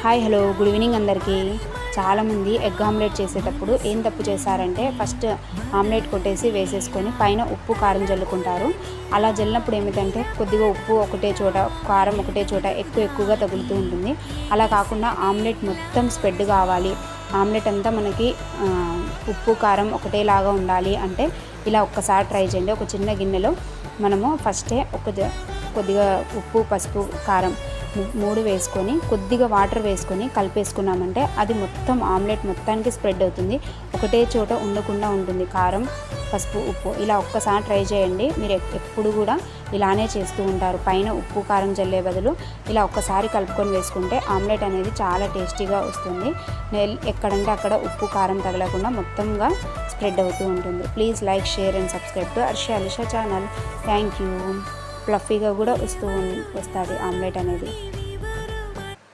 Hi hello good evening అందరికీ. చాలామంది egg omelette చేసేటప్పుడు ఏం తప్పు చేశారంటే ఫస్ట్ ఆమ్లెట్ కొట్టేసి వేసేసుకొని పైన ఉప్పు కారం జల్లుకుంటారు. అలా జల్లినప్పుడు ఏమిటంటే కొద్దిగా ఉప్పు ఒకటే చోట, కారం ఒకటే చోట ఎక్కువగా తగులుతూ ఉంటుంది. అలా కాకుండా ఆమ్లెట్ మొత్తం స్ప్రెడ్ కావాలి, ఆమ్లెట్ అంతా మనకి ఉప్పు కారం ఒకటేలాగా ఉండాలి అంటే ఇలా ఒక్కసారి ట్రై చేయండి. ఒక చిన్న గిన్నెలో మనము ఫస్టే కొద్దిగా ఉప్పు, పసుపు, కారం 3 వేసుకొని కొద్దిగా వాటర్ వేసుకొని కలిపేసుకున్నామంటే అది మొత్తం ఆమ్లెట్ మొత్తానికి స్ప్రెడ్ అవుతుంది. ఒకటే చోట ఉండకుండా ఉంటుంది కారం, పసుపు, ఉప్పు. ఇలా ఒక్కసారి ట్రై చేయండి. మీరు ఎప్పుడు కూడా ఇలానే చేస్తూ ఉంటారు. పైన ఉప్పు కారం జల్లే బదులు ఇలా ఒక్కసారి కలుపుకొని వేసుకుంటే ఆమ్లెట్ అనేది చాలా టేస్టీగా వస్తుంది. ఎక్కడంటే అక్కడ ఉప్పు కారం తగలకుండా మొత్తంగా స్ప్రెడ్ అవుతూ ఉంటుంది. Please like, share and subscribe to Arshi Alisha channel. Thank you. ఫ్లఫీగా కూడా వస్తుంది ఆమ్లెట్ అనేది.